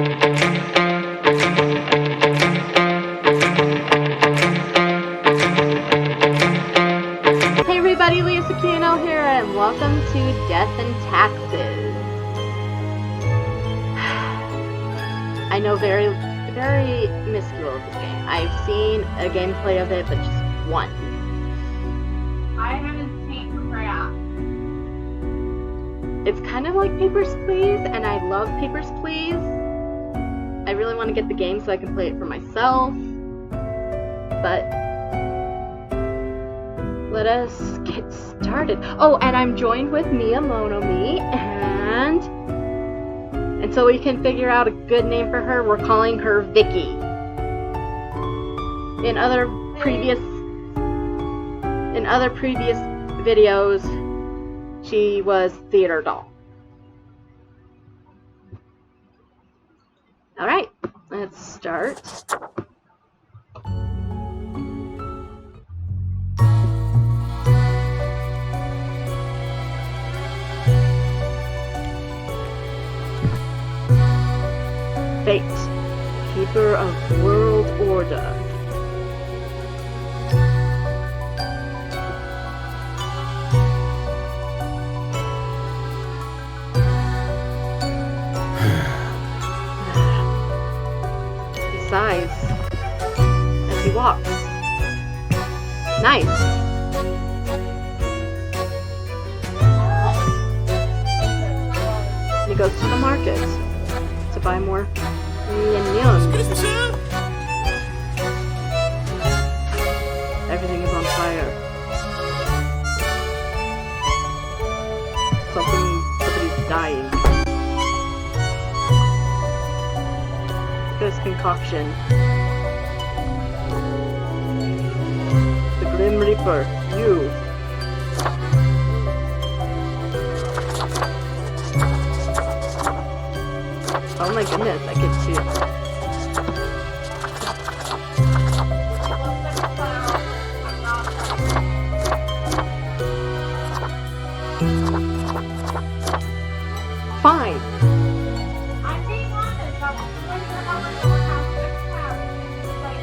Hey everybody, Lia Tsukino here, and welcome to Death and Taxes. I know very minuscule of this game. I've seen a gameplay of it, but just one. I haven't seen crap. It's kind of like Papers, Please, and I love Papers, Please. I really want to get the game so I can play it for myself, but let us get started. Oh, and I'm joined with Monomi, and until we can figure out a good name for her, we're calling her Vicky. In other previous videos, she was Theater Doll. Alright, let's start. Fate, keeper of world order. He sighs as he walks. Nice. He goes to the market to buy more onions. Everything is on fire. Somebody's dying. This concoction. The Grim Reaper, you. Oh my goodness, I get to. Fine. I'm being honest. I'm going to how much more time. Like,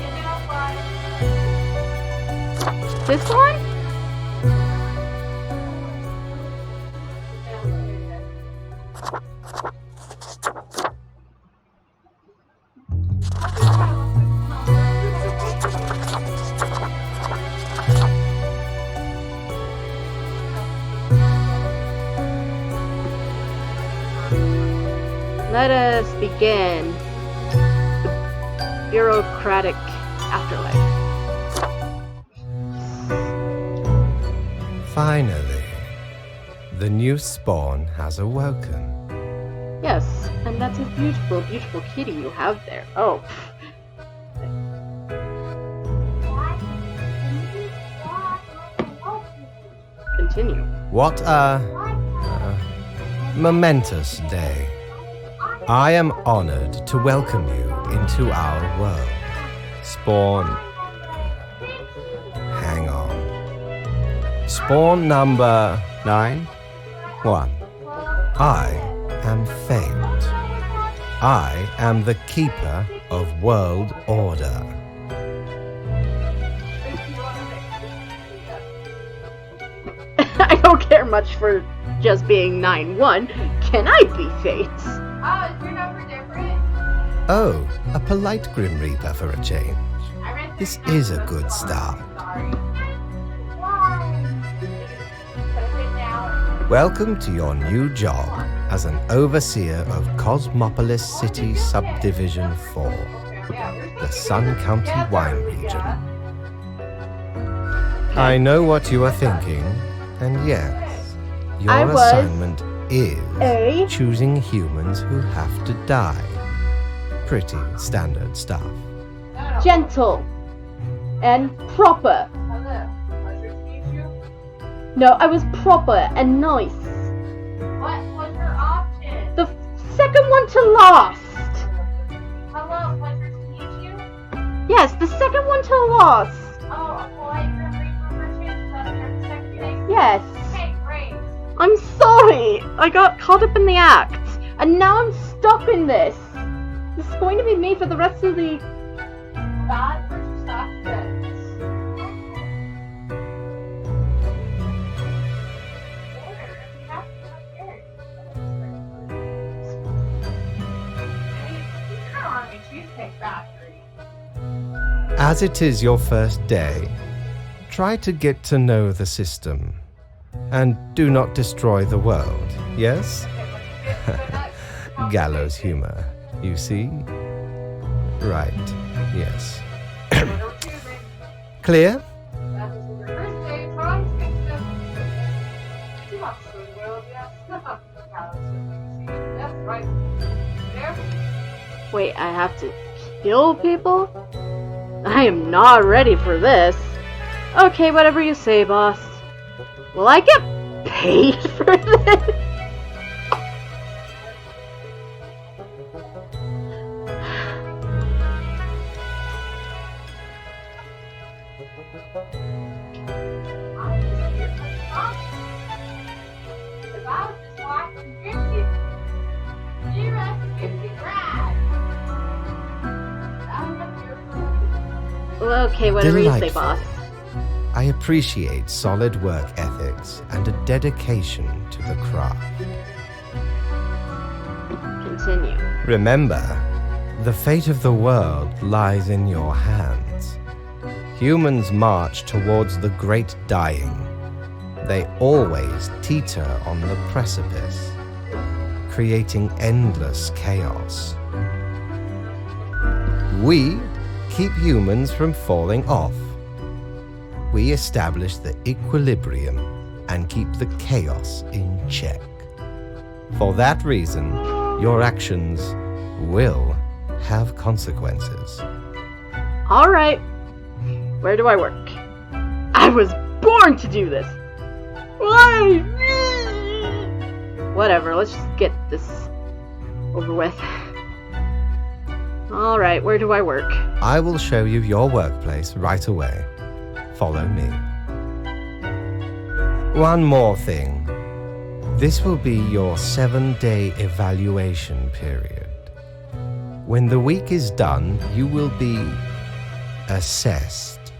This one? Let us begin the bureaucratic afterlife. Finally, the new spawn has awoken. Yes, and that's a beautiful, beautiful kitty you have there. Oh. Continue. What a momentous day. I am honored to welcome you into our world. Spawn. Hang on. Spawn number 9? 1. I am Fate. I am the keeper of world order. I don't care much for just being 9-1. Can I be Fate? Oh, is your number different? Oh, a polite Grim Reaper for a change. This is a good start. Sorry. Why? Welcome to your new job as an overseer of Cosmopolis City Subdivision 4, the Sun County Wine Region. I know what you are thinking, and yes, your assignment is choosing humans who have to die. Pretty standard stuff. Gentle and proper. No, I was proper and nice. What was your option? The second one to last. Hello, pleasure to meet you. Yes, the second one to last. Oh, a polite Grim Reaper for change. That's your second name? Yes. Okay, great. I'm sorry. I got caught up in the act, and now I'm stuck in this. This is going to be made for the rest of the... Bad versus soft goods. As it is your first day, try to get to know the system. And do not destroy the world, yes? Gallows humor, you see? Right, yes. Clear? Wait, I have to kill people? I am not ready for this. Okay, whatever you say, boss. Will I get paid for this? Okay, whatever you say, boss. I appreciate solid work ethics and a dedication to the craft. Continue. Remember, the fate of the world lies in your hands. Humans march towards the great dying. They always teeter on the precipice, creating endless chaos. We keep humans from falling off. We establish the equilibrium and keep the chaos in check. For that reason, your actions will have consequences. All right. Where do I work? I was born to do this. Why? Whatever, let's just get this over with. All right, where do I work? I will show you your workplace right away. Follow me. One more thing. This will be your 7-day evaluation period. When the week is done, you will be assessed.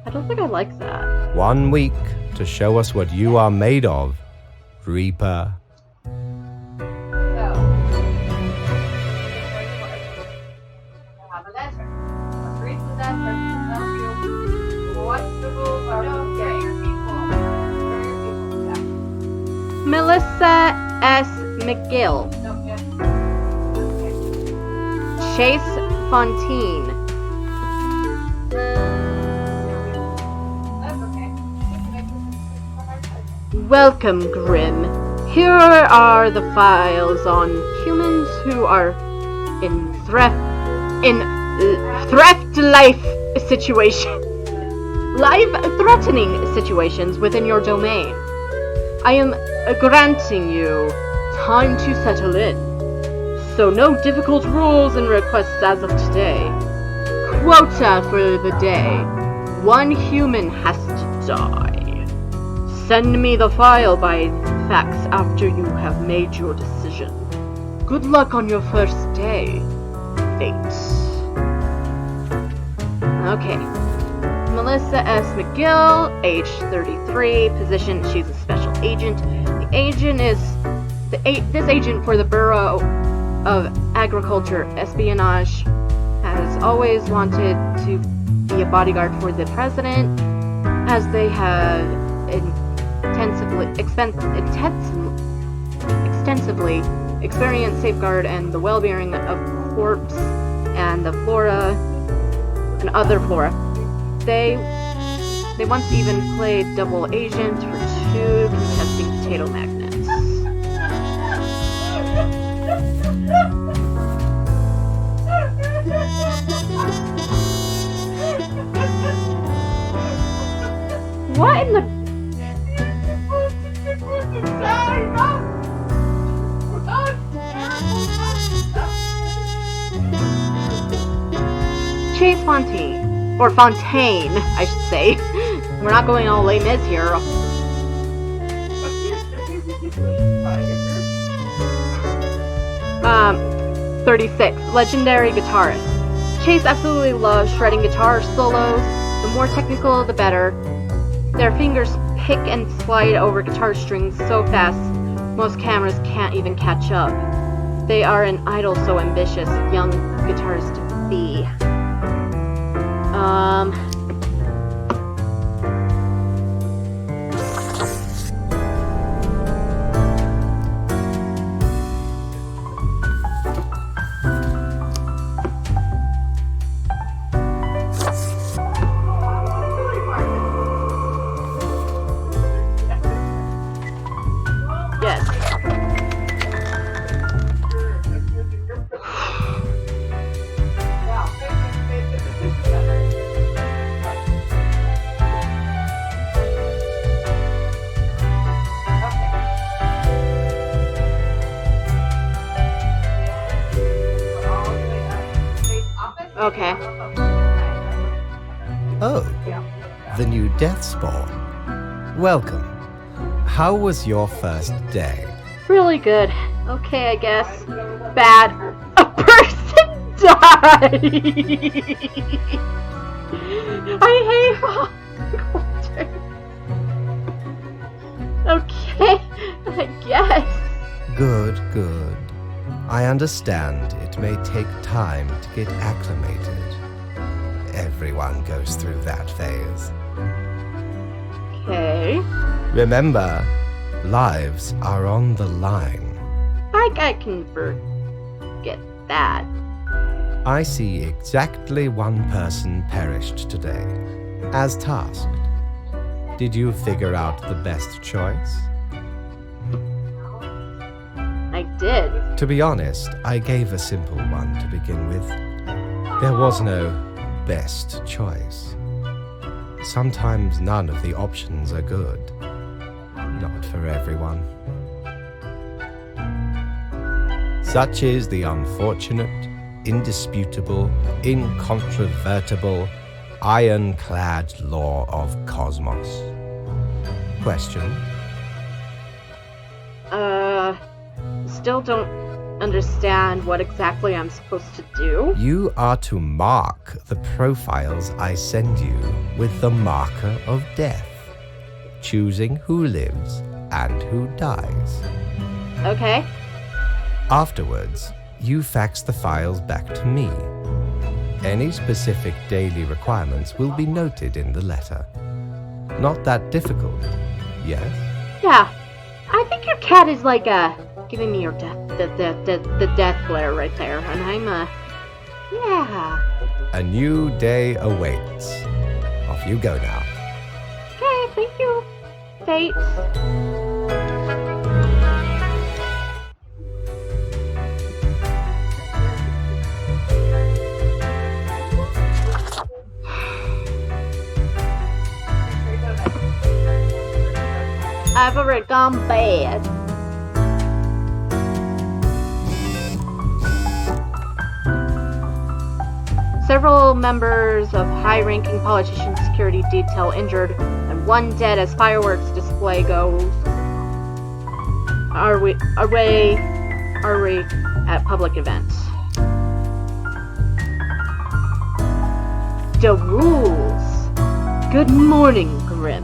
I don't think I like that. 1 week to show us what you are made of, Reaper. Melissa S. McGill. Chase Fontaine. Welcome, Grim. Here are the files on humans who are in threat life-threatening situations within your domain. I am granting you time to settle in, so no difficult rules and requests as of today. Quota for the day: 1 human has to die. Send me the file by fax after you have made your decision. Good luck on your first day, Fate. Okay. Melissa S. McGill, age 33, position, she's a special agent. The agent is this agent for the Bureau of Agriculture Espionage has always wanted to be a bodyguard for the president, as they have extensively experienced safeguard and the well-being of corpse and the flora and other flora. They once even played double agent for 2 contesting potato magnets. What in the... Chase Fontaine. Or Fontaine, I should say. We're not going all Les Mis here. 36. Legendary guitarist. Chase absolutely loves shredding guitar solos. The more technical, the better. Their fingers pick and slide over guitar strings so fast, most cameras can't even catch up. They are an idol so ambitious, young guitarist to be. Yes. Okay. Oh, the new Death Spawn. Welcome. How was your first day? Really good. Okay, I guess. Bad. A person died! I hate falling water. Okay, I guess. Good, good. I understand it may take time to get acclimated. Everyone goes through that phase. Okay. Remember, lives are on the line. I can forget that. I see exactly one person perished today, as tasked. Did you figure out the best choice? I did. To be honest, I gave a simple one to begin with. There was no best choice. Sometimes none of the options are good. Not for everyone. Such is the unfortunate, indisputable, incontrovertible, ironclad law of cosmos. Question? Still don't understand what exactly I'm supposed to do. You are to mark the profiles I send you with the marker of death, choosing who lives and who dies. Okay. Afterwards, you fax the files back to me. Any specific daily requirements will be noted in the letter. Not that difficult, yes? Yeah. I think your cat is like, giving me your the death glare right there, and I'm, yeah. A new day awaits. Off you go now. Okay, thank you, Fate. I've already gone bad. Several members of high-ranking politician security detail injured and one dead as fireworks display goes. Are we at public event? The rules. Good morning, Grim.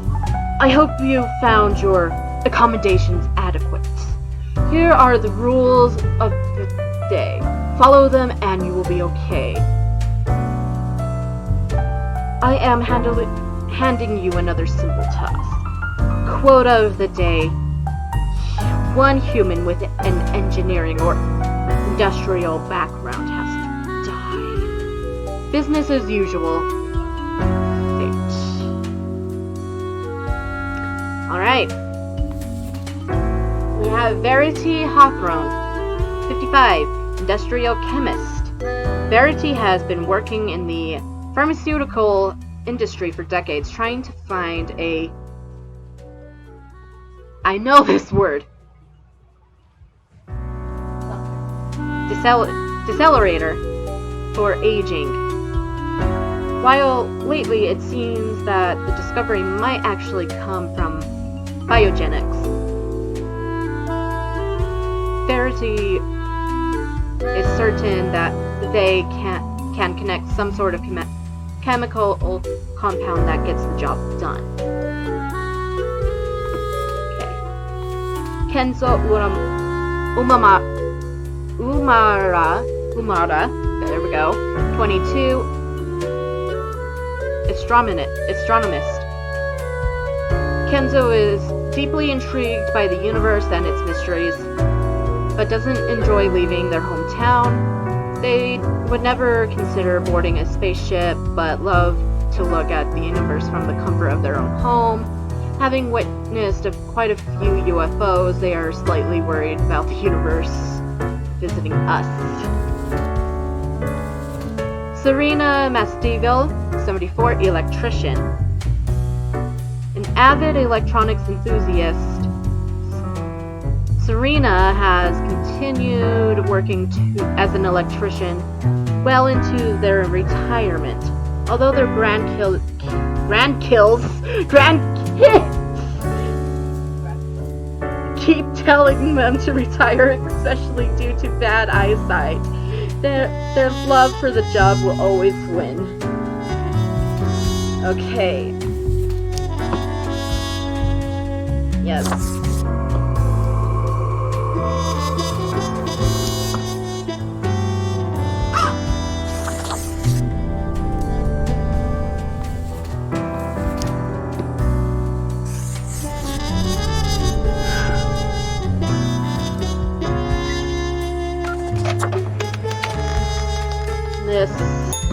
I hope you found your accommodations adequate. Here are the rules of the day. Follow them and you will be okay. I am handing you another simple task. Quota of the day. One human with an engineering or industrial background has to die. Business as usual. Alright. We have Verity Hawthorne, 55, industrial chemist. Verity has been working in the pharmaceutical industry for decades, trying to find a... I know this word. Decelerator for aging. While lately it seems that the discovery might actually come from biogenics. Verity is certain that they can connect some sort of chemical compound that gets the job done. Okay. Kenzo Umara, there we go, 22, astronomist. Kenzo is deeply intrigued by the universe and its mysteries, but doesn't enjoy leaving their hometown. They would never consider boarding a spaceship, but love to look at the universe from the comfort of their own home. Having witnessed quite a few UFOs, they are slightly worried about the universe visiting us. Serena Mastiville, 74, electrician. An avid electronics enthusiast, Serena has continued working as an electrician well into their retirement. Although their grandkids keep telling them to retire, especially due to bad eyesight, their love for the job will always win. Okay. Yes.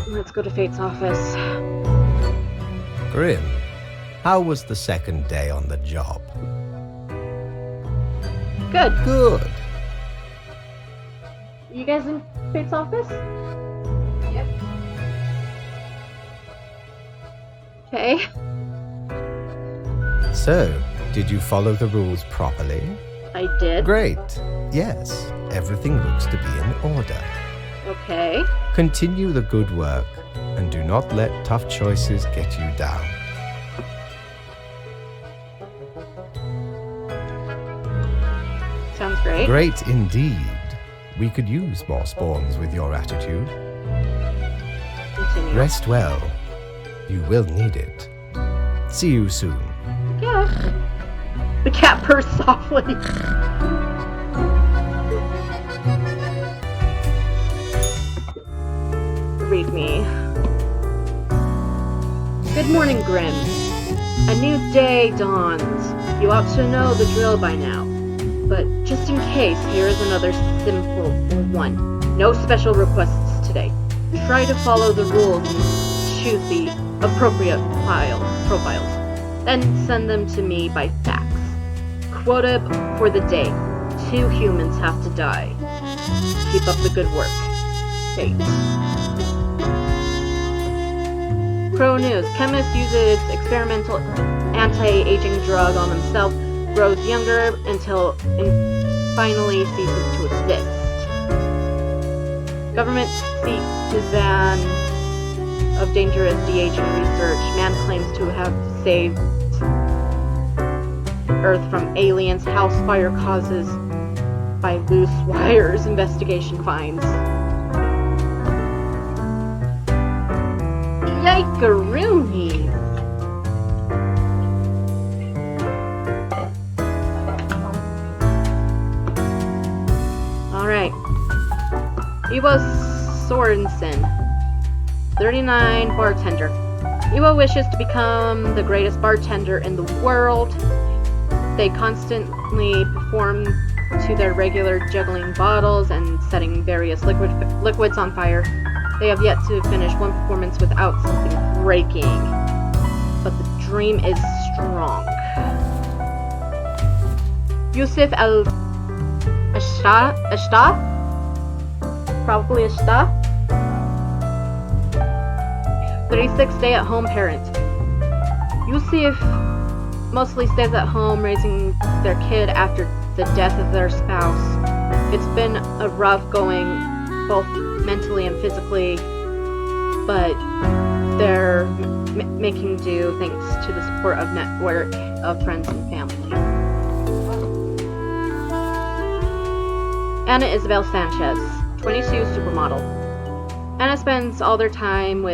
Let's go to Fate's office. Grim, how was the second day on the job? Good. Good. You guys in Fate's office? Yep. Okay. So, did you follow the rules properly? I did. Great. Yes, everything looks to be in order. Okay. Continue the good work, and do not let tough choices get you down. Sounds great. Great indeed. We could use more spawns with your attitude. Continue. Rest well. You will need it. See you soon. Yeah. The cat purrs softly. Read me. Good morning, Grim. A new day dawns. You ought to know the drill by now. But just in case, here is another simple one. No special requests today. Try to follow the rules and choose the appropriate profiles. Then send them to me by fax. Quota for the day. 2 humans have to die. Keep up the good work. Fate. Pro News. Chemist uses experimental anti-aging drug on himself, grows younger until finally ceases to exist. Government seeks to ban of dangerous de-aging research. Man claims to have saved Earth from aliens. House fire causes by loose wires. Investigation finds. Yikeroonies! Alright. Iwo Sorensen, 39, bartender. Iwo wishes to become the greatest bartender in the world. They constantly perform to their regular juggling bottles and setting various liquids on fire. They have yet to finish one performance without something breaking. But the dream is strong. Yusuf Ashta? Probably Ashta? 36, stay-at-home parent. Yusuf mostly stays at home raising their kid after the death of their spouse. It's been a rough going, both mentally and physically, but they're making do thanks to the support of network of friends and family. Anna Isabel Sanchez, 22 supermodel. Anna spends all their time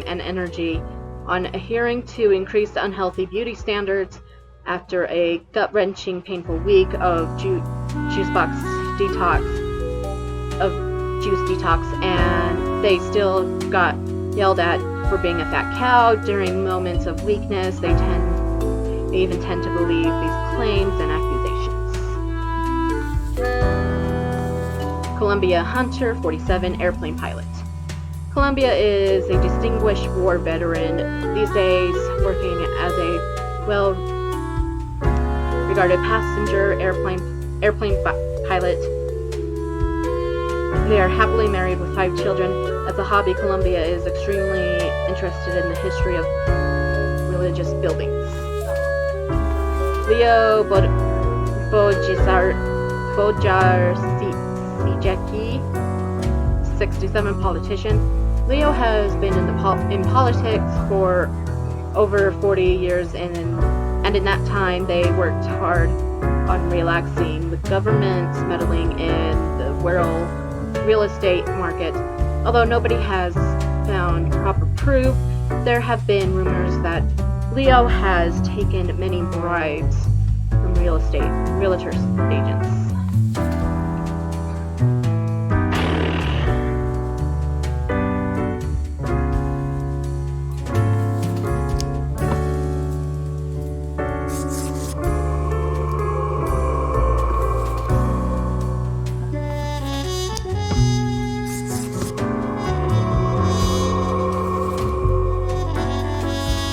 and energy on adhering to increased unhealthy beauty standards after a gut-wrenching, painful week of juice detox, and they still got yelled at for being a fat cow during moments of weakness. They even tend to believe these claims and accusations. Columbia Hunter, 47, airplane pilot. Columbia is a distinguished war veteran these days, working as a well-regarded passenger airplane pilot. They are happily married with 5 children. As a hobby, Columbia is extremely interested in the history of religious buildings. Leo Bojarsijecki, 67, politician. Leo has been in politics for over 40 years, and in that time they worked hard on relaxing the government's meddling in the world real estate market. Although nobody has found proper proof, there have been rumors that Leo has taken many bribes from realtor agents.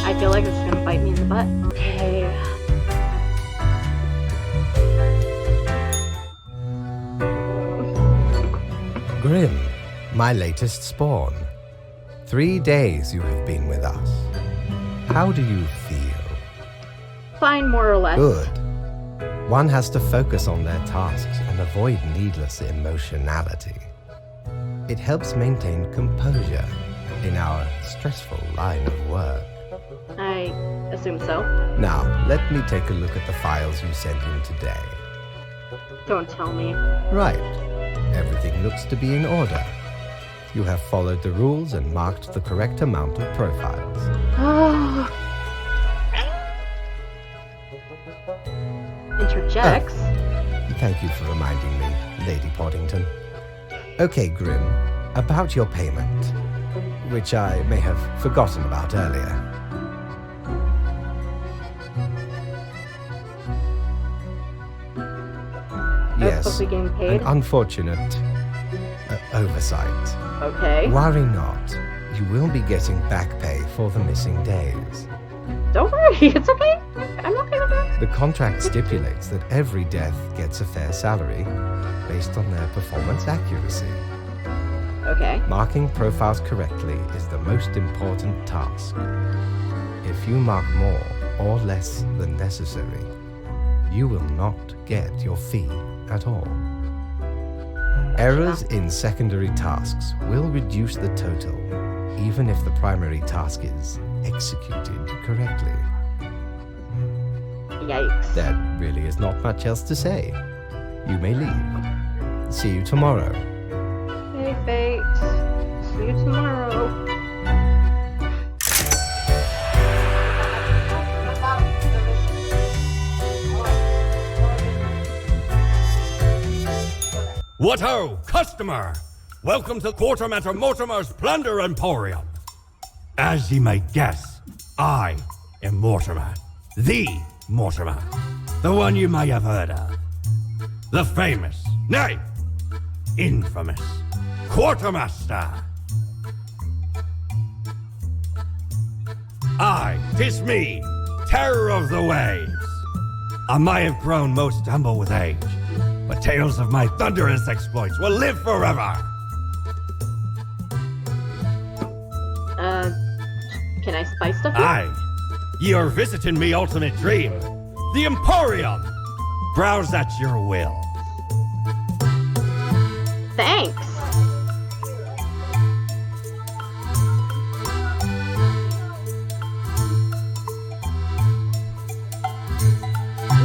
I feel like it's gonna bite me in the butt. Okay. Grim, my latest spawn. 3 days you have been with us. How do you feel? Fine, more or less. Good. One has to focus on their tasks and avoid needless emotionality. It helps maintain composure in our stressful line of work. I assume so. Now, let me take a look at the files you sent in today. Don't tell me. Right. Everything looks to be in order. You have followed the rules and marked the correct amount of profiles. Interjects. Thank you for reminding me, Lady Poddington. Okay, Grim, about your payment, which I may have forgotten about earlier. Yes, Supposed to be getting paid? an unfortunate oversight. Okay. Worry not. You will be getting back pay for the missing days. Don't worry, it's okay. I'm okay with that. The contract stipulates that every death gets a fair salary based on their performance accuracy. Okay. Marking profiles correctly is the most important task. If you mark more or less than necessary, you will not get your fee at all. Errors in secondary tasks will reduce the total, even if the primary task is executed correctly. Yikes. There really is not much else to say. You may leave. See you tomorrow. Hey, Fate. See you tomorrow. What ho, customer! Welcome to Quartermaster Mortimer's Plunder Emporium. As ye may guess, I am Mortimer. The Mortimer. The one you may have heard of. The famous, nay, infamous Quartermaster. Aye, 'tis me, terror of the waves. I may have grown most humble with age, but tales of my thunderous exploits will live forever. Can I spice stuff? Aye, ye are visiting me ultimate dream, the Emporium. Browse at your will. Thanks.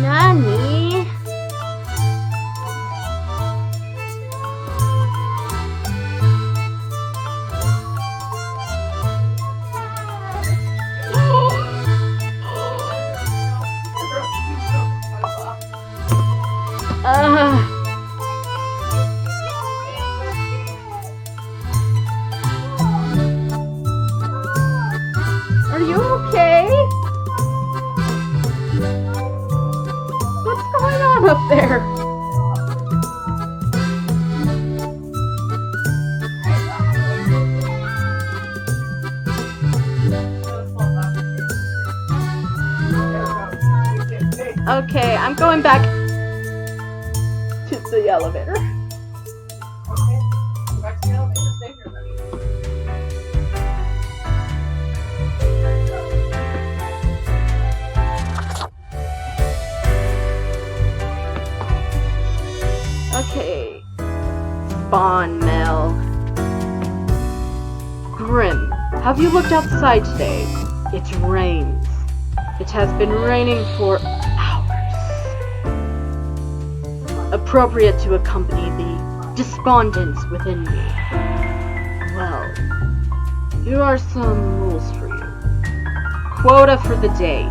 Nani? Okay, I'm going back to the elevator. Okay. Go back to the elevator. Stay here, buddy. Okay. Spawn Mel. Grim, have you looked outside today? It rains. It has been raining for hours. Appropriate to accompany the despondence within me. Well, here are some rules for you. Quota for the day.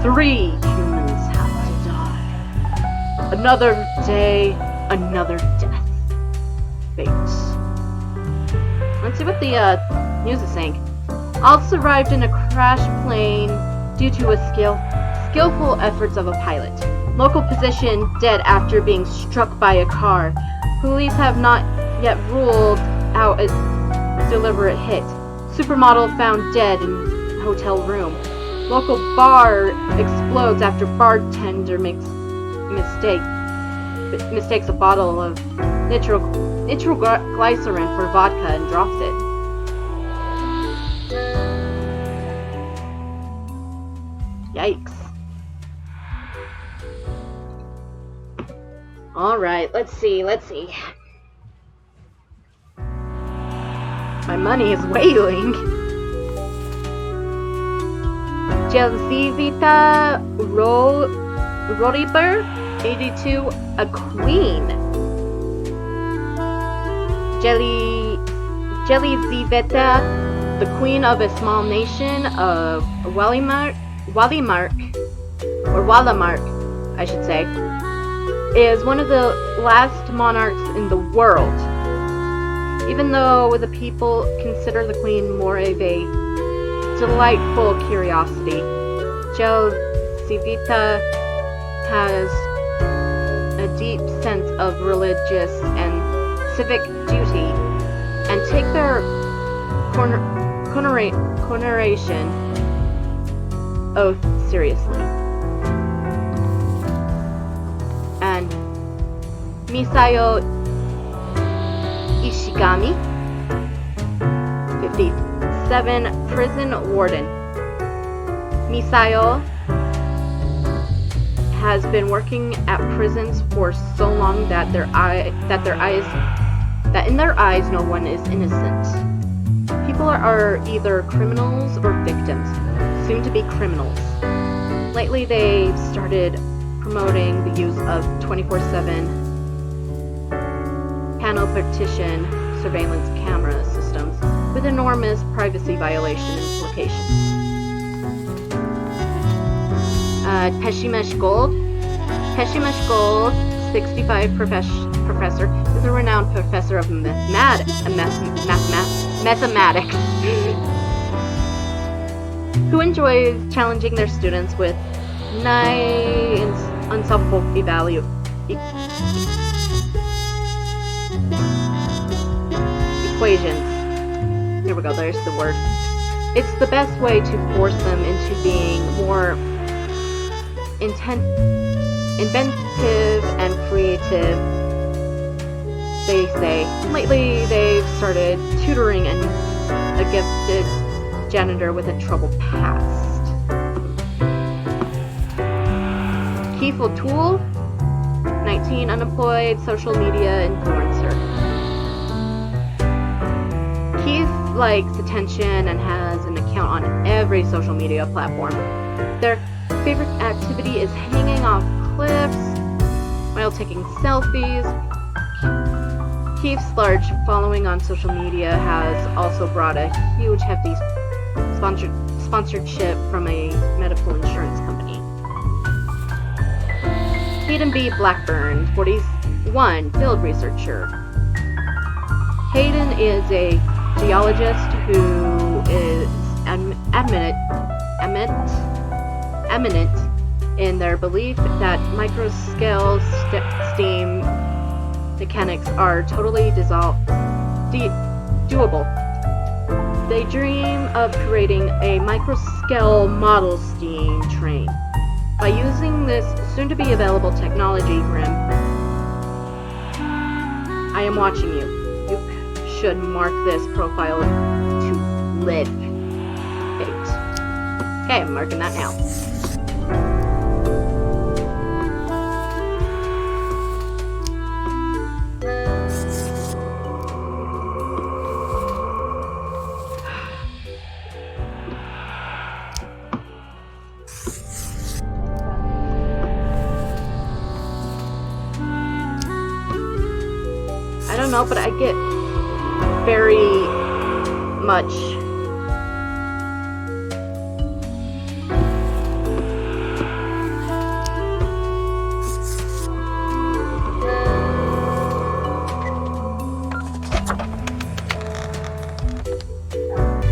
3 humans have to die. Another day, another death. Fate. Let's see what the news is saying. All survived in a crash plane due to skillful efforts of a pilot. Local position dead after being struck by a car. Police have not yet ruled out a deliberate hit. Supermodel found dead in hotel room. Local bar explodes after bartender mistakes a bottle of nitroglycerin for vodka and drops it. Yikes. Alright, let's see. My money is wailing. Jelzivita Roriber, 82, a queen. Jeliziveta, the queen of a small nation of Walimark, I should say, is one of the last monarchs in the world. Even though the people consider the queen more of a delightful curiosity, Jelzivita has a deep sense of religious and civic duty and take their coronation oath seriously. And Misayo Ishigami, 57, prison warden. Misayo has been working at prisons for so long that in their eyes no one is innocent. People are either criminals or victims, soon to be criminals. Lately they've started promoting the use of 24/7 panel partition surveillance camera systems with enormous privacy violation implications. Peshimesh Gold, 65, professor, is a renowned professor of mathematics who enjoys challenging their students with nigh unsolvable equations. Here we go, there's the word. It's the best way to force them into being more inventive and creative, they say. Lately, they've started tutoring a gifted janitor with a troubled past. Keith O'Toole, 19, unemployed social media influencer. Keith likes attention and has an account on every social media platform. Their favorite activity is hanging off cliffs while taking selfies. Keith's large following on social media has also brought a huge hefty sponsorship from a medical insurance company. Hayden B. Blackburn, 41, field researcher. Hayden is a geologist who is eminent in their belief that microscale steam mechanics are totally doable. They dream of creating a microscale model steam train. By using this soon-to-be available technology, Grim, I am watching you. You should mark this profile to live. Fate. Okay, I'm marking that now. I don't know, but I get very much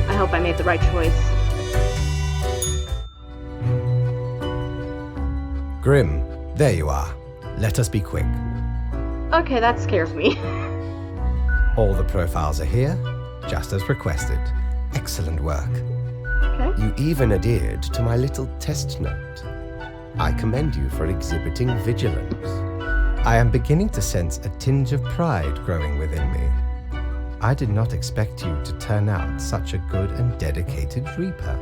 I hope I made the right choice. Grim, there you are. Let us be quick. Okay, that scares me. All the profiles are here, just as requested. Excellent work. Okay. You even adhered to my little test note. I commend you for exhibiting vigilance. I am beginning to sense a tinge of pride growing within me. I did not expect you to turn out such a good and dedicated Reaper.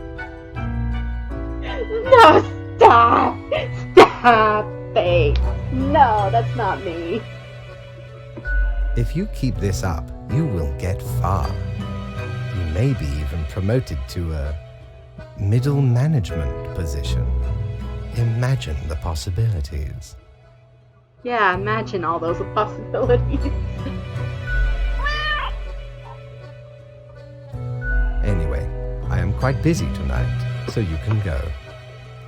No, stop! Stop it! No, that's not me. If you keep this up, you will get far. You may be even promoted to a middle management position. Imagine the possibilities. Yeah, imagine all those possibilities. Anyway, I am quite busy tonight, so you can go.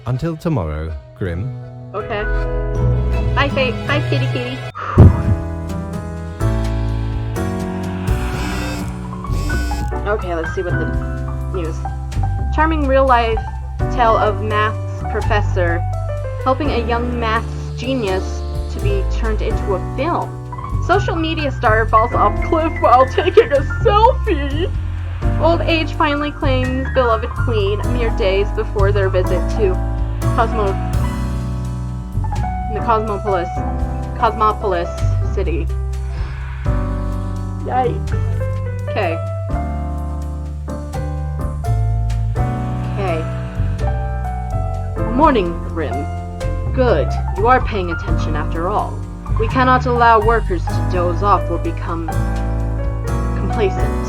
Until tomorrow, Grim. Okay. Bye, Fate. Bye, kitty kitty. Okay, let's see what the news. Charming real-life tale of maths professor helping a young maths genius to be turned into a film. Social media star falls off cliff while taking a selfie. Old age finally claims beloved queen mere days before their visit to Cosmopolis city. Yikes. Okay. Morning, Grim. Good. You are paying attention after all. We cannot allow workers to doze off or become complacent.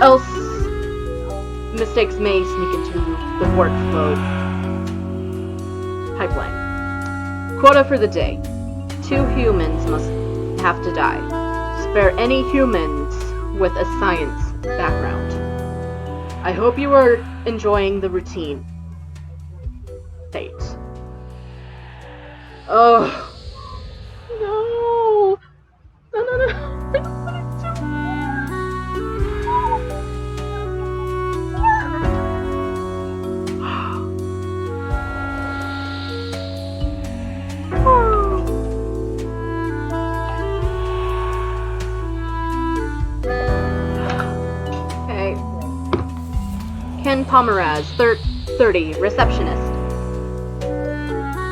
Else, mistakes may sneak into the workflow pipeline. Quota for the day. 2 humans must have to die. Spare any humans with a science background. I hope you are enjoying the routine. Fate. Oh. No. No. I don't want to do Okay. Ken Pomeraz, 30, receptionist.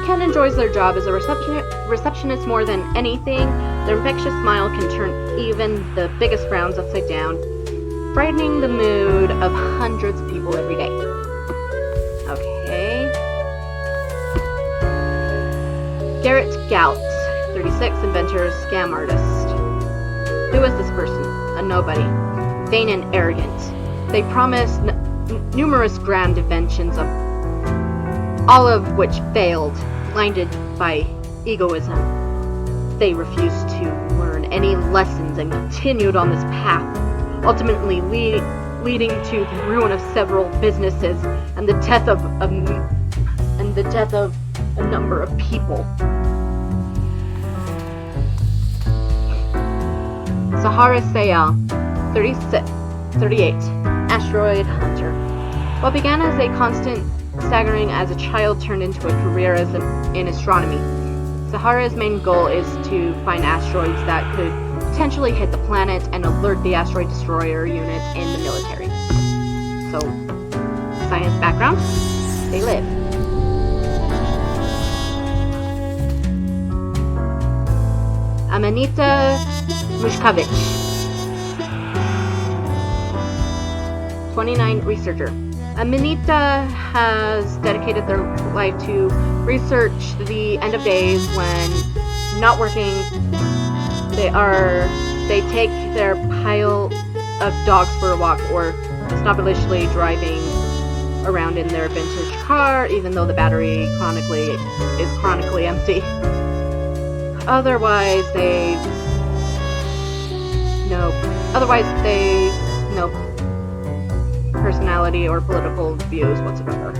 Ken enjoys their job as a receptionist more than anything. Their infectious smile can turn even the biggest frowns upside down, brightening the mood of hundreds of people every day. Okay. Garrett Gout, 36, inventor, scam artist. Who is this person? A nobody. Vain and arrogant. They promise numerous grand inventions, all of which failed, blinded by egoism. They refused to learn any lessons and continued on this path, ultimately leading to the ruin of several businesses and the death of a number of people. Sahara Sayal, 38, asteroid hunter. What began as a constant staggering as a child turned into a career in astronomy. Sahara's main goal is to find asteroids that could potentially hit the planet and alert the asteroid destroyer unit in the military. So, science background, they live. Amanita Mushkovich. 29, researcher. Amanita has dedicated their life to research the end of days when not working. They take their pile of dogs for a walk or snobbishly driving around in their vintage car, even though the battery is chronically empty. Otherwise they no personality or political views whatsoever.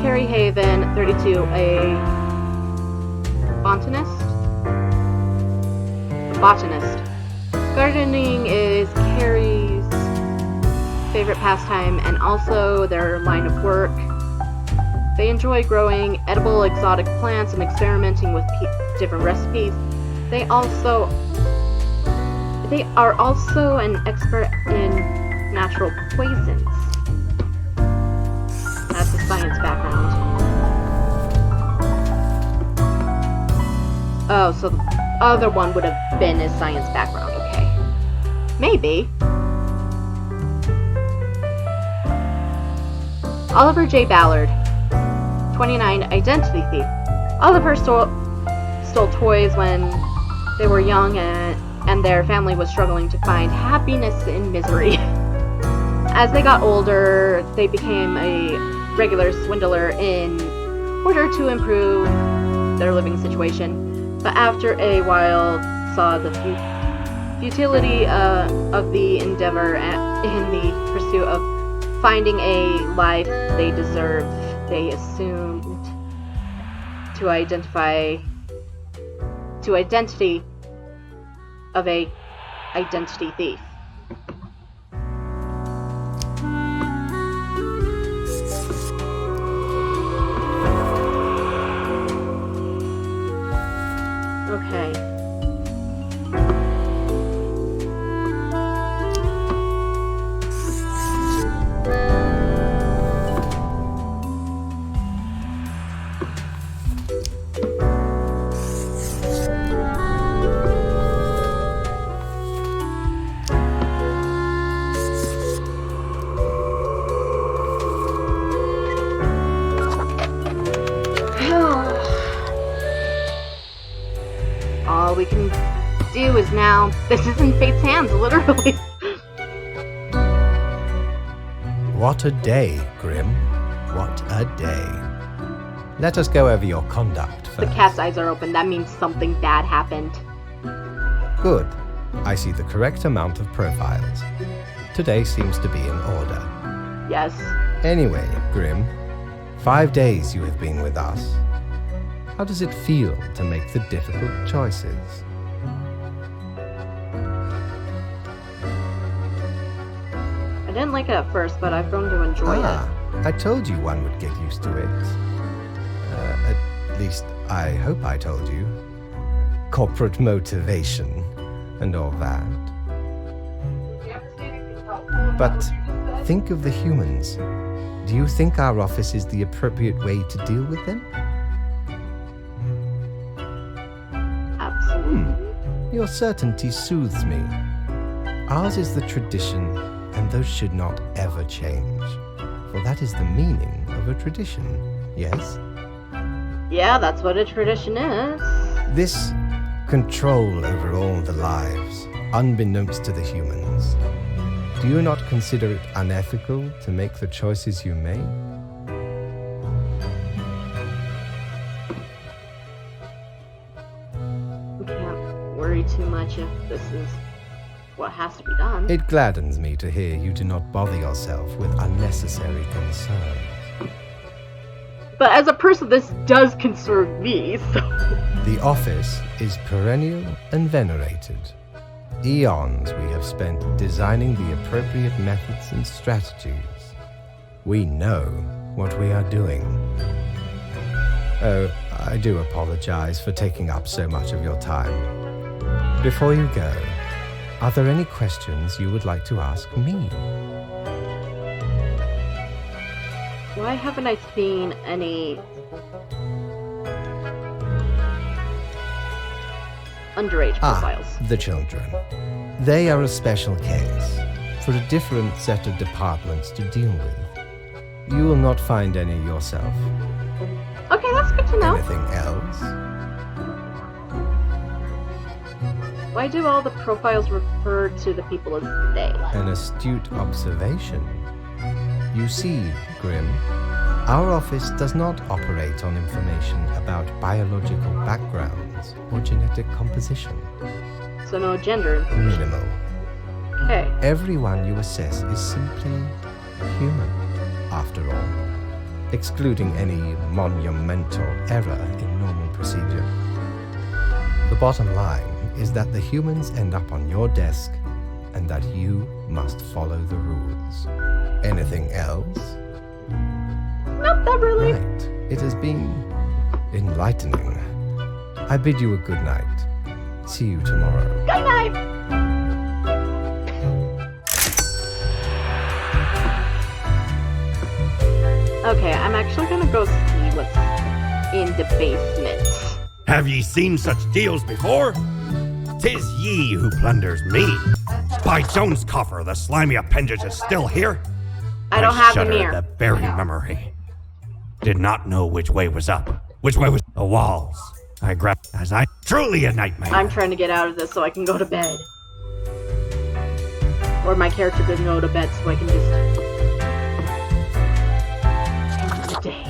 Carrie Haven, 32, a botanist. Gardening is Carrie's favorite pastime and also their line of work. They enjoy growing edible exotic plants and experimenting with different recipes. They are also an expert in natural poisons. That's a science background. Oh, so the other one would have been his science background, okay. Maybe. Oliver J. Ballard, 29, identity thief. Oliver stole toys when they were young and their family was struggling to find happiness in misery. As they got older, they became a regular swindler in order to improve their living situation. But after a while, saw the futility of the endeavor in the pursuit of finding a life they deserved. They assumed to identity of a identity thief. Okay. All we can do is now, this is in fate's hands, literally. What a day, Grim. What a day. Let us go over your conduct first. The cat's eyes are open. That means something bad happened. Good. I see the correct amount of profiles. Today seems to be in order. Yes. Anyway, Grim, 5 days you have been with us. How does it feel to make the difficult choices? I didn't like it at first, but I've grown to enjoy it. I told you one would get used to it. At least, I hope I told you. Corporate motivation and all that. But think of the humans. Do you think our office is the appropriate way to deal with them? Absolutely. Your certainty soothes me. Ours is the tradition, and those should not ever change. For that is the meaning of a tradition, yes? Yeah, that's what a tradition is. This control over all the lives, unbeknownst to the humans. Do you not consider it unethical to make the choices you make? We can't worry too much if this is what has to be done. It gladdens me to hear you do not bother yourself with unnecessary concerns. But as a person, this does concern me, so... The office is perennial and venerated. Eons we have spent designing the appropriate methods and strategies. We know what we are doing. Oh, I do apologize for taking up so much of your time. Before you go, are there any questions you would like to ask me? Why why haven't I seen any underage profiles? The children. They are a special case, for a different set of departments to deal with. You will not find any yourself. Okay, that's good to know. Anything else? Why do all the profiles refer to the people as they? An astute observation. You see, Grim, our office does not operate on information about biological backgrounds or genetic composition. So no gender. Minimal. Okay. Everyone you assess is simply human, after all, excluding any monumental error in normal procedure. The bottom line is that the humans end up on your desk and that you must follow the rules. Anything else? Nope, not really. Right. It has been enlightening. I bid you a good night. See you tomorrow. Good night! Okay, I'm actually gonna go see what's in the basement. Have ye seen such deals before? 'Tis ye who plunders me. By Jones' coffer, the slimy appendage is still here. I don't have them shudder here. at the very memory. Did not know which way was up, which way was the walls. I grabbed as I truly a nightmare. I'm trying to get out of this so I can go to bed. Or my character can go to bed so I can just end the day.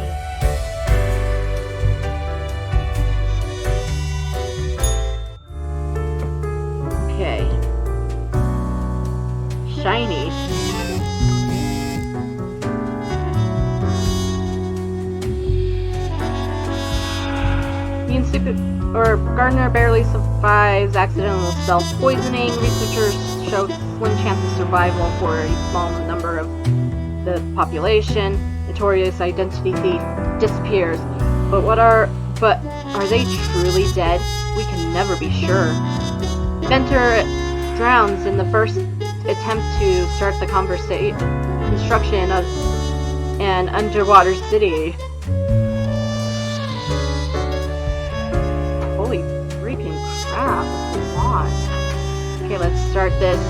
Okay. Shiny. Gardner barely survives accidental self-poisoning. Researchers show slim chance of survival for a small number of the population. Notorious identity thief disappears. But are they truly dead? We can never be sure. Inventor drowns in the first attempt to start the construction of an underwater city. Holy freaking crap, come on. Okay, let's start this.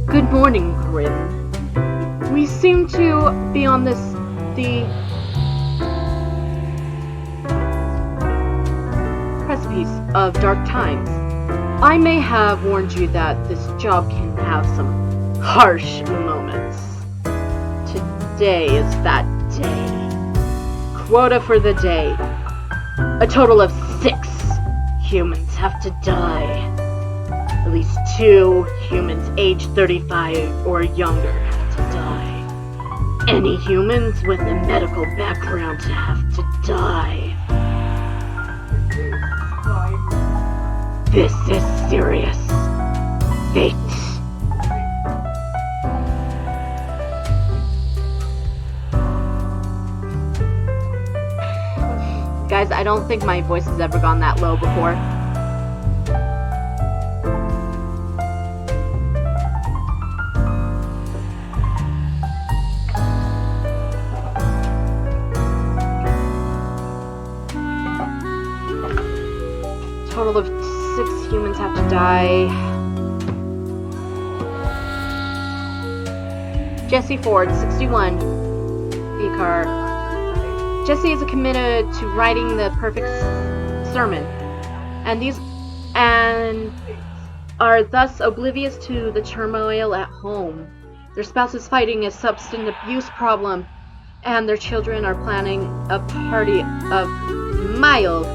Good morning, Grim. We seem to be on the precipice of dark times. I may have warned you that this job can have some harsh moments. Today is that day. Quota for the day. A total of 6 humans have to die. At least 2 humans aged 35 or younger have to die. Any humans with a medical background have to die. This is serious. Fate. Guys, I don't think my voice has ever gone that low before. Total of 6 humans have to die. Jesse Ford, 61. Vicar. Jesse is committed to writing the perfect sermon, and are thus oblivious to the turmoil at home. Their spouse is fighting a substance abuse problem, and their children are planning a party of mild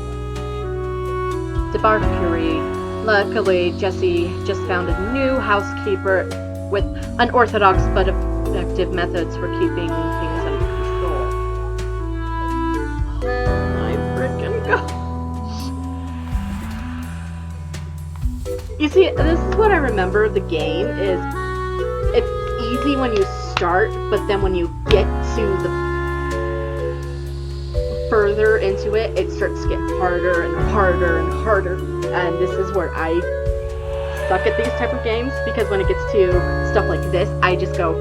debauchery. Luckily, Jesse just found a new housekeeper with unorthodox but effective methods for keeping things under control. My freaking gosh. You see, this is what I remember of the game is it's easy when you start, but then when you get to the further into it, it starts to get harder and harder and harder. And this is where I suck at these type of games, because when it gets to stuff like this, I just go,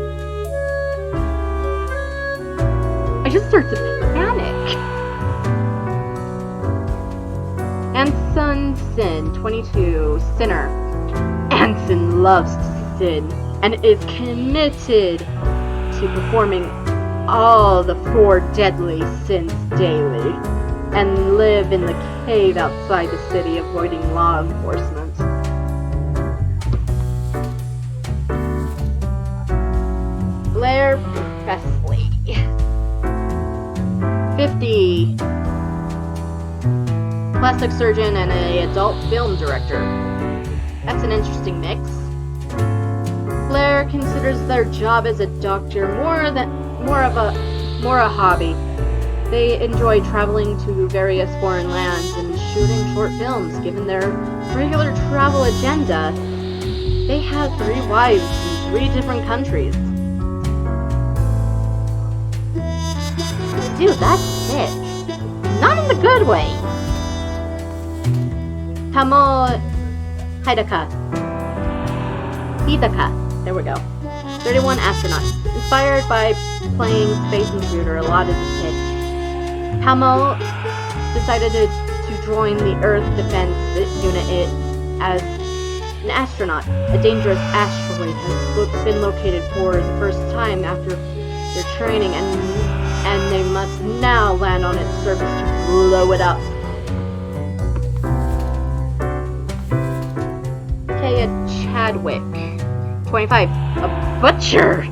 just start to panic. Anson Sin, 22, sinner. Anson loves to sin and is committed to performing all the 4 deadly sins daily, and live in the cave outside the city avoiding law enforcement. Blair Presley, 50, plastic surgeon and an adult film director. That's an interesting mix. Blair considers their job as a doctor more a hobby. They enjoy traveling to various foreign lands and shooting short films. Given their regular travel agenda, they have 3 wives in 3 different countries. Dude, that's sick. Not in the good way. Hidaka. There we go. 31 astronaut. Inspired by playing Space Intruder a lot as a kid, Hamo decided to join the Earth Defense Unit as an astronaut. A dangerous asteroid has been located for the first time after their training, and they must now land on its surface to blow it up. Kaya Chadwick, 25, a butcher.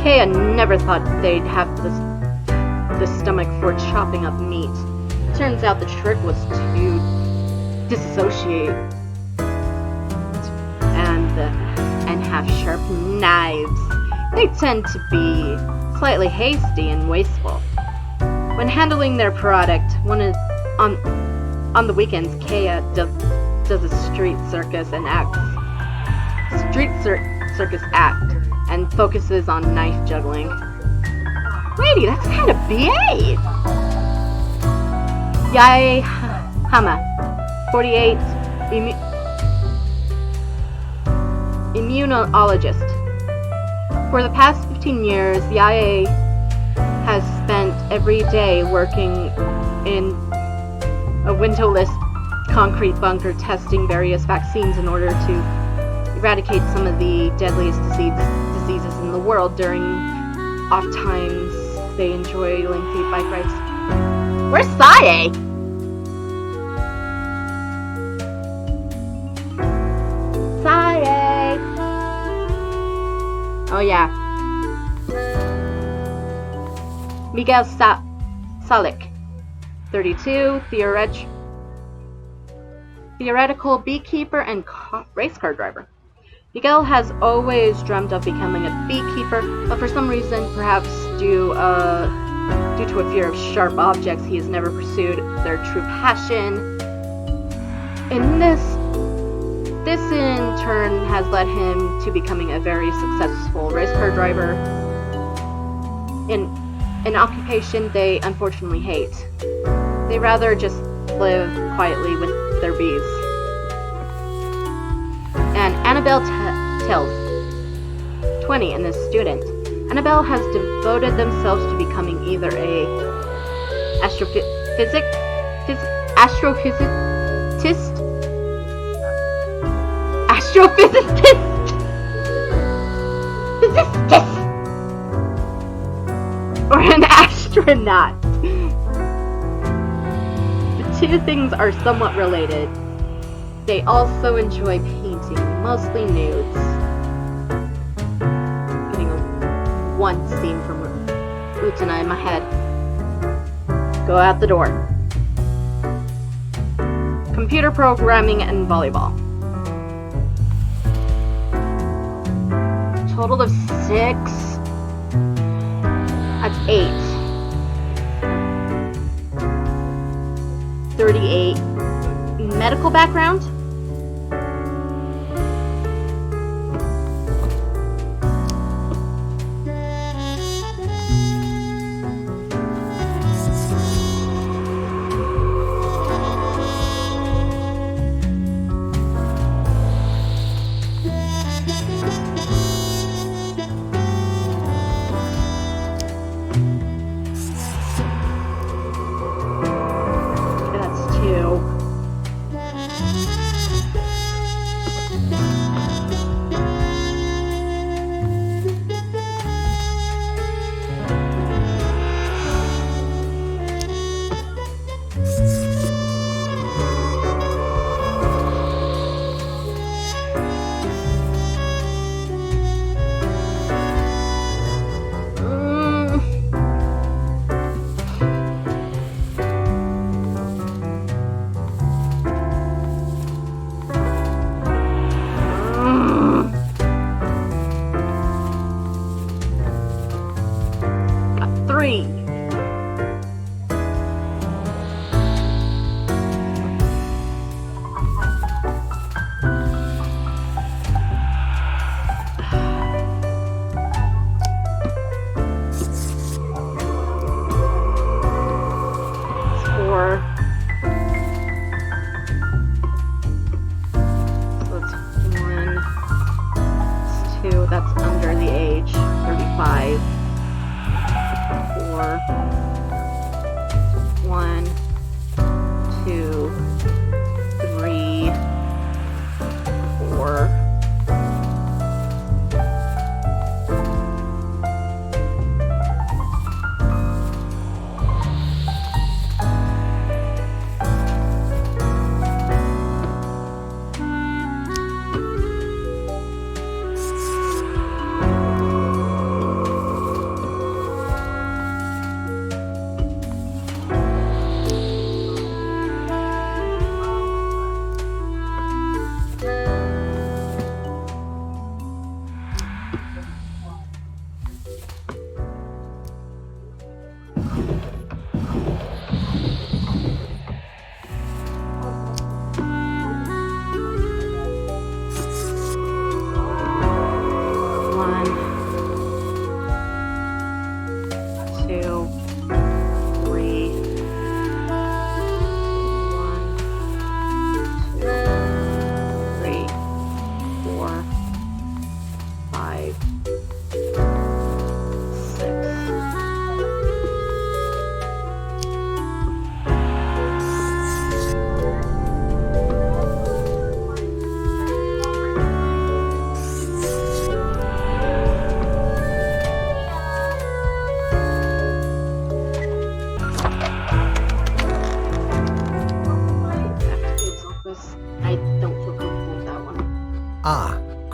Kaya never thought they'd have the stomach for chopping up meat. Turns out the trick was to disassociate and have sharp knives. They tend to be slightly hasty and wasteful when handling their product. On the weekends, Kaya does a street circus act and focuses on knife juggling. Lady, that's kind of BA. Yai Hama, 48, immunologist. For the past 15 years, Yai has spent every day working in a windowless concrete bunker testing various vaccines in order to eradicate some of the deadliest diseases in the world. During off times, they enjoy lengthy bike rides. Where's Sae? Sae! Oh yeah. Miguel Salik, 32, theoretical beekeeper and race car driver. Miguel has always dreamt of becoming a beekeeper, but for some reason, perhaps due to a fear of sharp objects, he has never pursued their true passion. And this in turn has led him to becoming a very successful race car driver, in an occupation they unfortunately hate. They rather just live quietly with their bees. And Annabelle Tells, 20, and a student. Annabelle has devoted themselves to becoming either a astrophysicist, or an astronaut. The two things are somewhat related. They also enjoy painting, mostly nudes. Getting one scene from Utena in my head. Go out the door. Computer programming and volleyball. Total of 6. That's 8. 38. Medical background?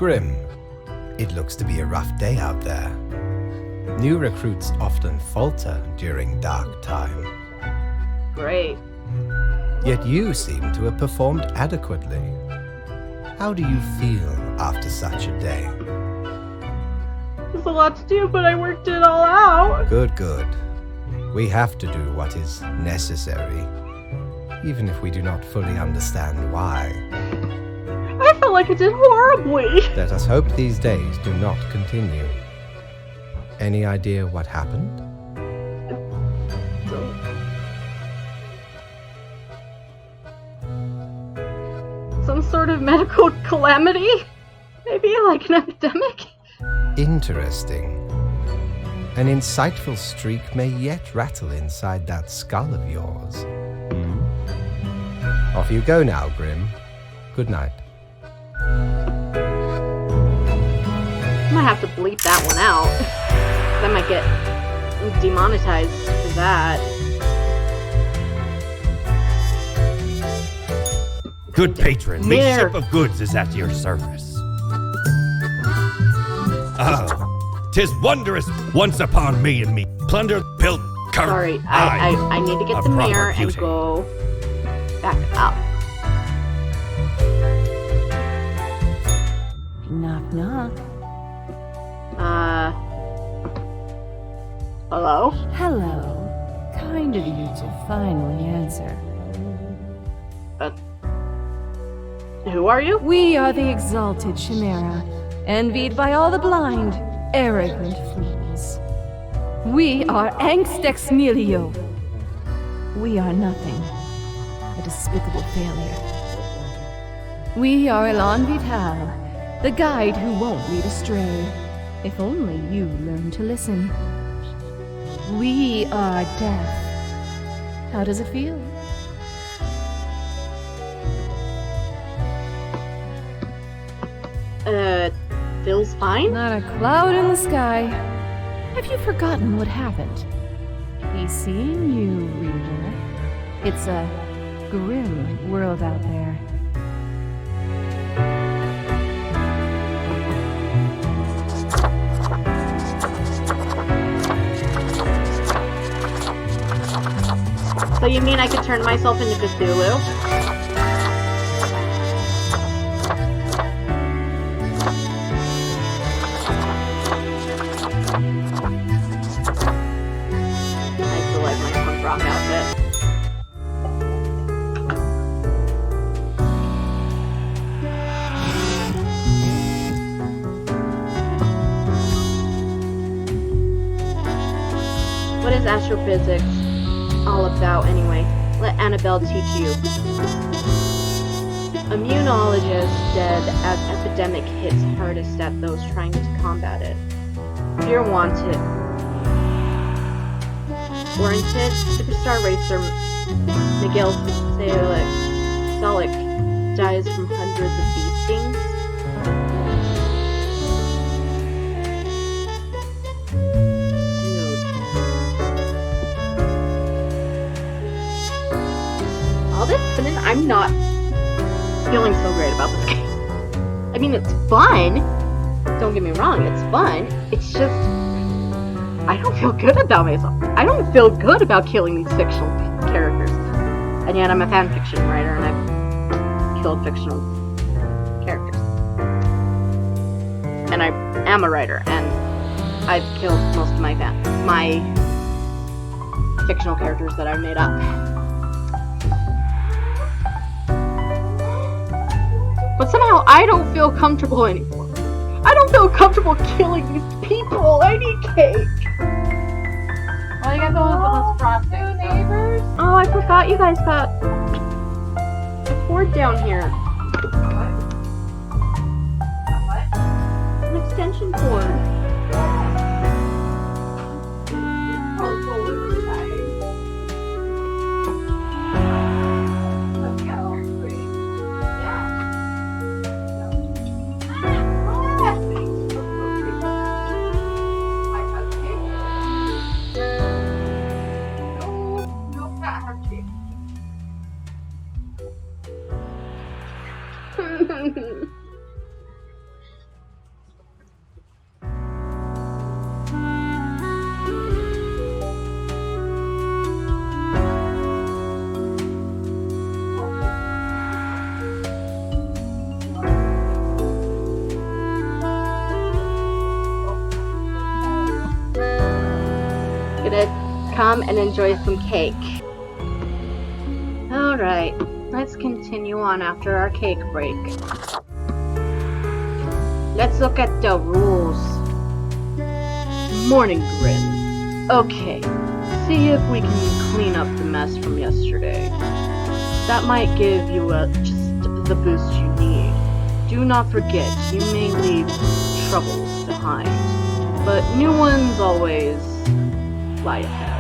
Grim, it looks to be a rough day out there. New recruits often falter during dark time. Great. Yet you seem to have performed adequately. How do you feel after such a day? There's a lot to do, but I worked it all out. Good, good. We have to do what is necessary, even if we do not fully understand why. I felt like I did horribly. Let us hope these days do not continue. Any idea what happened? Some sort of medical calamity? Maybe like an epidemic? Interesting. An insightful streak may yet rattle inside that skull of yours. Off you go now, Grim. Good night. I might have to bleep that one out. I might get demonetized for that. Good patron, the Here. ship of goods is at your service. Oh, 'tis wondrous once upon me and me. Plundered, built, carved. Sorry, I need to get a the proper mirror and beauty. go back up. Knock, knock. Hello? Hello. Kind of you to finally answer. Who are you? We are the exalted Chimera, envied by all the blind, arrogant fools. We are Angst Ex Nihilo. We are nothing. A despicable failure. We are Elan Vital, the guide who won't lead astray. If only you learn to listen. We are death. How does it feel? Feels fine? Not a cloud in the sky. Have you forgotten what happened? He's seeing you, reader. It's a grim world out there. So you mean I could turn myself into Cthulhu? I still like my punk rock outfit. What is astrophysics all about anyway? Let Annabelle teach you. Immunologist said as epidemic hits hardest at those trying to combat it. Fear wanted. Warranted. Superstar racer Miguel Salic dies from hundreds of bee stings. All this, but then I'm not feeling so great about this game. I mean, it's fun. Don't get me wrong, it's fun. It's just, I don't feel good about myself. I don't feel good about killing these fictional characters. And yet I'm a fanfiction writer and I've killed fictional characters. And I am a writer and I've killed most of my fictional characters that I've made up. But somehow I don't feel comfortable anymore. I don't feel comfortable killing these people. I need cake. Well, you got those frosting neighbors. Oh, I forgot you guys got a cord down here. What? An extension cord. come and enjoy some cake. Alright, let's continue on after our cake break. Let's look at the rules. Morning grin. Okay, see if we can clean up the mess from yesterday. That might give you just the boost you need. Do not forget, you may leave troubles behind, but new ones always lie ahead.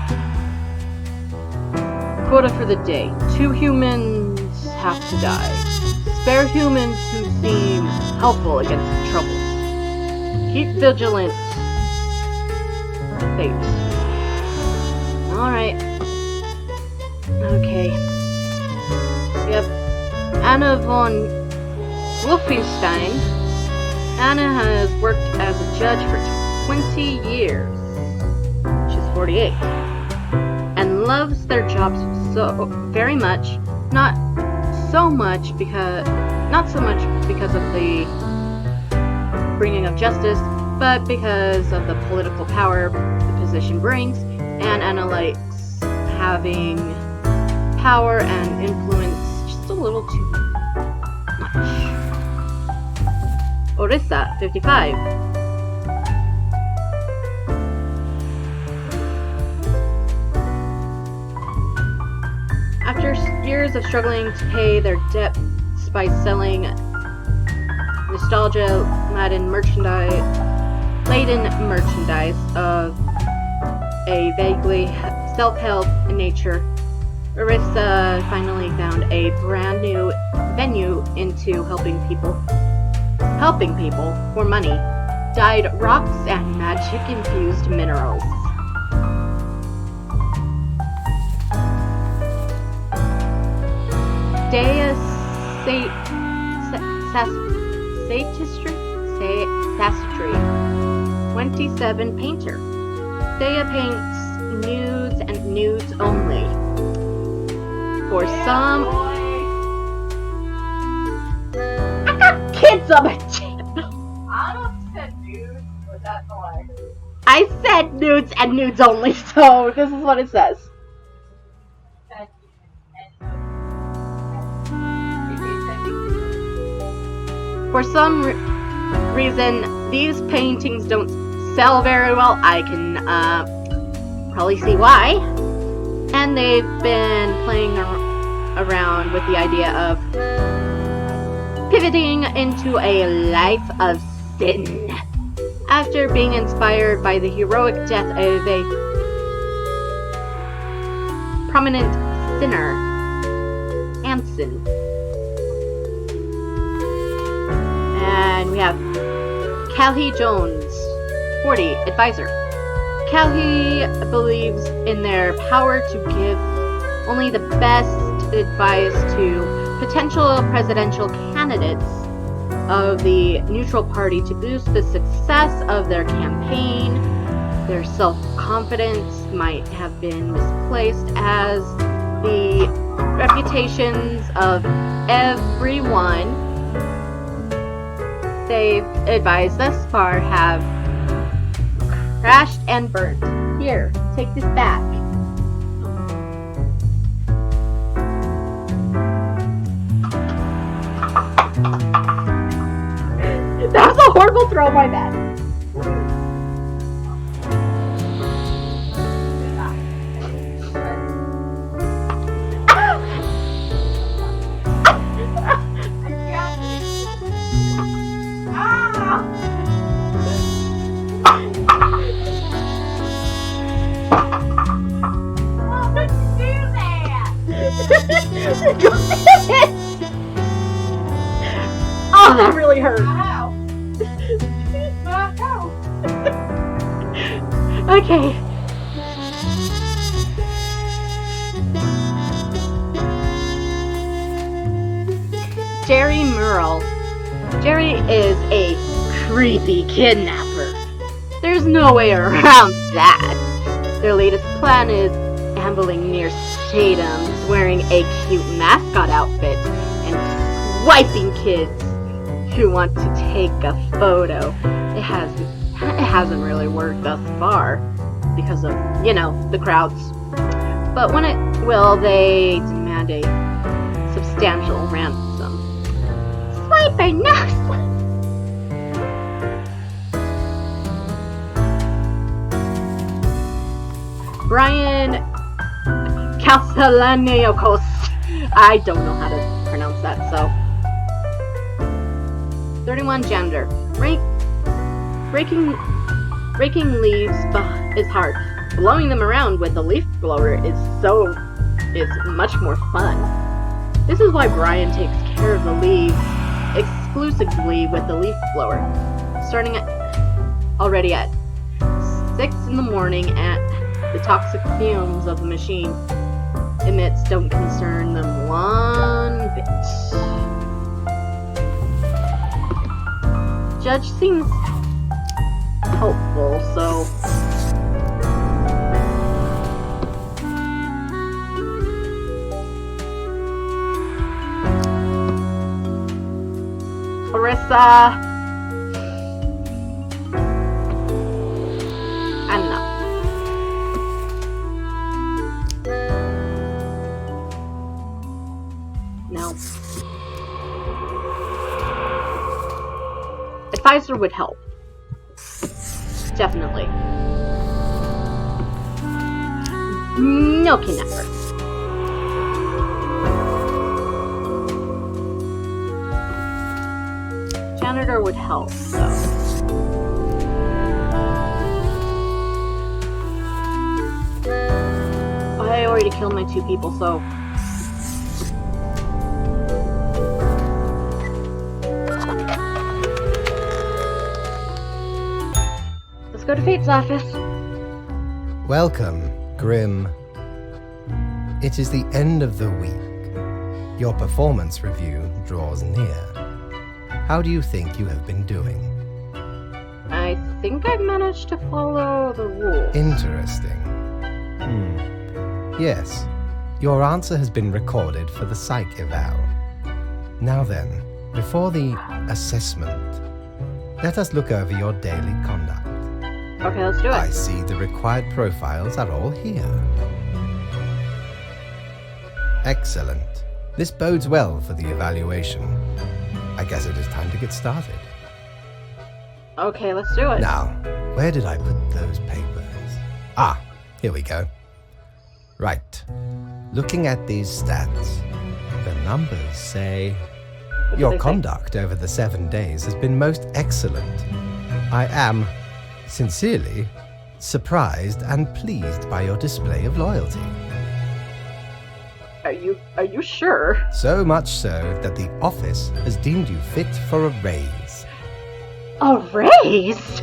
Quota for the day. 2 humans have to die. Spare humans who seem helpful against troubles. Keep vigilant. Fate. Alright. Okay. We have Anna von Wolfenstein. Anna has worked as a judge for 20 years. She's 48. And loves their jobs so very much. Not so much because of the bringing of justice, but because of the political power the position brings, and Anna likes having power and influence just a little too much. Orissa, 55. After years of struggling to pay their debts by selling nostalgia-laden merchandise of a vaguely self-help nature, Orissa finally found a brand new venue into helping people for money, dyed rocks and magic-infused minerals. Dea Sastry, 27 painter. Dea paints nudes and nudes only. For some, I got kids on my channel. I don't know if you said dude, but that's all I heard. I said nudes and nudes only, so this is what it says. For some reason, these paintings don't sell very well. I can probably see why. And they've been playing around with the idea of pivoting into a life of sin. After being inspired by the heroic death of a prominent sinner, Anson. And we have Calhee Jones, 40, advisor. Calhee believes in their power to give only the best advice to potential presidential candidates of the neutral party to boost the success of their campaign. Their self-confidence might have been misplaced as the reputations of everyone they've advised thus far have crashed and burnt. Here, take this back. That was a horrible throw, my bad. Oh, that really hurt. Okay. Jerry Murrell. Jerry is a creepy kidnapper. There's no way around that. Their latest plan is ambling near stadiums wearing a cute mascot outfit and swiping kids who want to take a photo. It hasn't really worked thus far because of, the crowds But when they demand a substantial ransom. Swiper, no! Brian Castellaneocos. I don't know how to pronounce that, so. 31 janitor. Raking leaves is hard. Blowing them around with a leaf blower is much more fun. This is why Brian takes care of the leaves exclusively with the leaf blower. Starting already at 6 in the morning, the toxic fumes of the machine emits don't concern them one bit. Judge seems helpful, so Clarissa, and no. No. Advisor would help. Definitely. No kidnapper. Janitor would help, though. I already killed my 2 people, so. Let's go to Fate's office. Welcome, Grim. It is the end of the week. Your performance review draws near. How do you think you have been doing? I think I've managed to follow the rules. Interesting. Yes, your answer has been recorded for the psych eval. Now then, before the assessment, let us look over your daily conduct. Okay, let's do it. I see the required profiles are all here. Excellent. This bodes well for the evaluation. I guess it is time to get started. Okay, let's do it. Now, where did I put those papers? Ah, here we go. Right. Looking at these stats, the numbers say your conduct over the 7 days has been most excellent. I am, sincerely, surprised and pleased by your display of loyalty. Are you sure? So much so that the office has deemed you fit for a raise. A raise?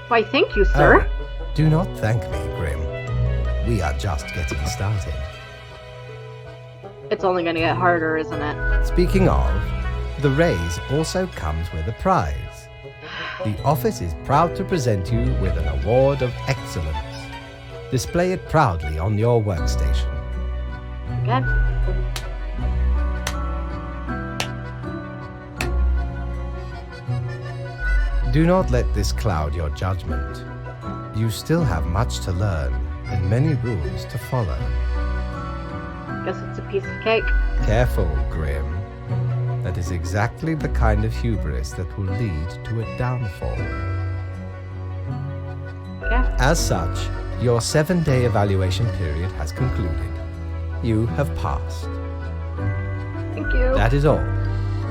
Why, thank you, sir. Oh, do not thank me, Grim. We are just getting started. It's only gonna get harder, isn't it? Speaking of, the raise also comes with a prize. The office is proud to present you with an award of excellence. Display it proudly on your workstation. Okay. Do not let this cloud your judgment. You still have much to learn and many rules to follow. Guess it's a piece of cake. Careful, Grim. That is exactly the kind of hubris that will lead to a downfall. Okay. As such, your 7-day evaluation period has concluded. You have passed. Thank you. That is all.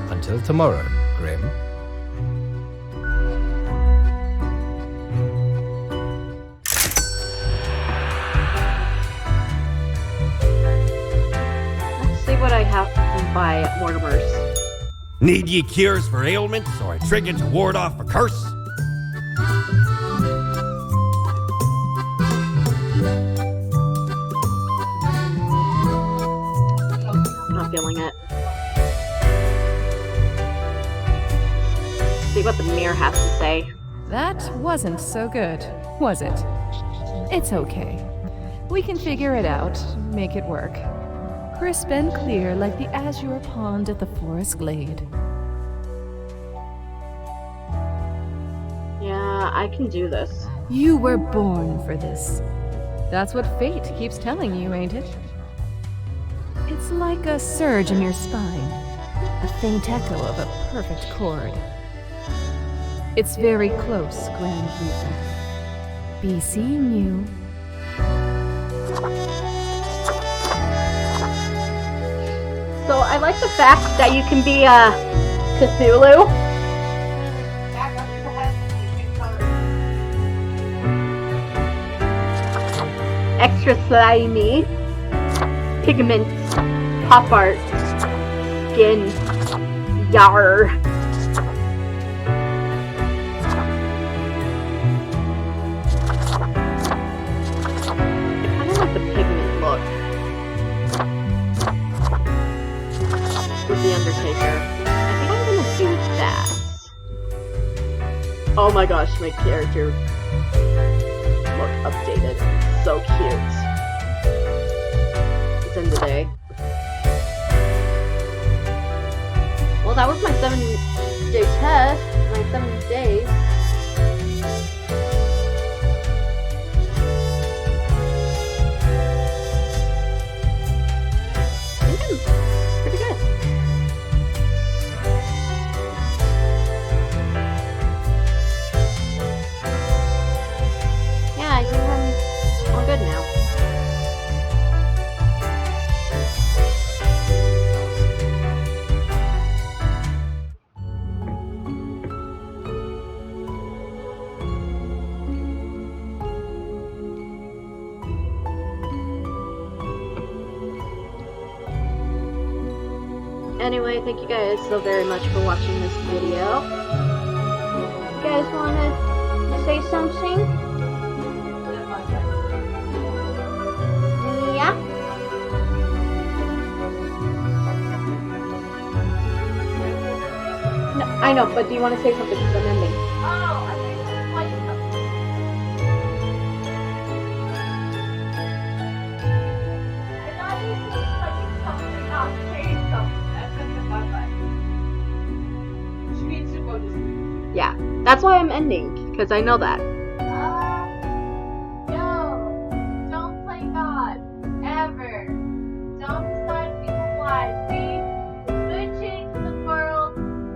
Until tomorrow, Grim. Let's see what I have to buy at Mortimer's. Need ye cures for ailments or a trinket to ward off a curse? Not feeling it. See what the mirror has to say. That wasn't so good, was it? It's okay. We can figure it out, make it work. Crisp and clear like the azure pond at the forest glade. Yeah, I can do this. You were born for this. That's what fate keeps telling you, ain't it? It's like a surge in your spine, a faint echo of a perfect chord. It's very close, Grand Reaper. Be seeing you. So I like the fact that you can be Cthulhu. Back up to the head and Extra slimy. Pigments. Pop art. Skin. Yar. I kinda like the pigment look. With the Undertaker. I think I'm gonna do that. Oh my gosh, my character look updated. So cute. It's in today. Well, that was my 7-day test. My 7 days. Pretty good. Yeah, I think I'm all good now. Anyway, thank you guys so very much for watching this video. You guys want to say something? Yeah? No, I know, but do you want to say something? Because I'm ending. Oh, I think it's like something. I thought you said like something, not saying something. That's gonna be bye-bye. She needs to go to sleep. Yeah, that's why I'm ending, because I know that. No, don't play God, ever. Don't decide to become wise. Be the good change in the world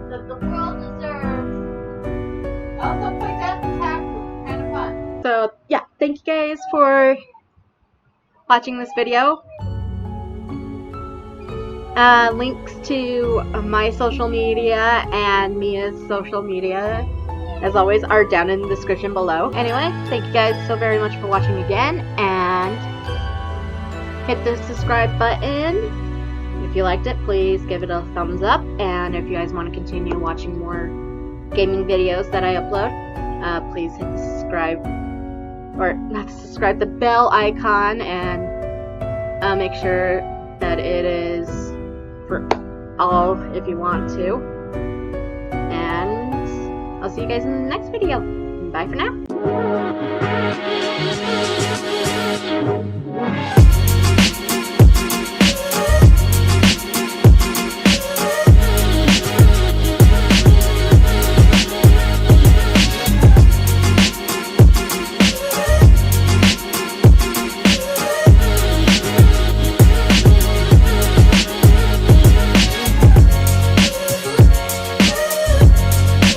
that the world deserves. Also, play death attack, kind of fun. So, yeah, thank you guys for watching this video. Links to my social media and Mia's social media, as always, are down in the description below. Anyway, thank you guys so very much for watching again, and hit the subscribe button. If you liked it, please give it a thumbs up, and if you guys want to continue watching more gaming videos that I upload, please hit the subscribe, or not subscribe, the bell icon, and make sure that it is for all if you want to. And I'll see you guys in the next video. Bye for now.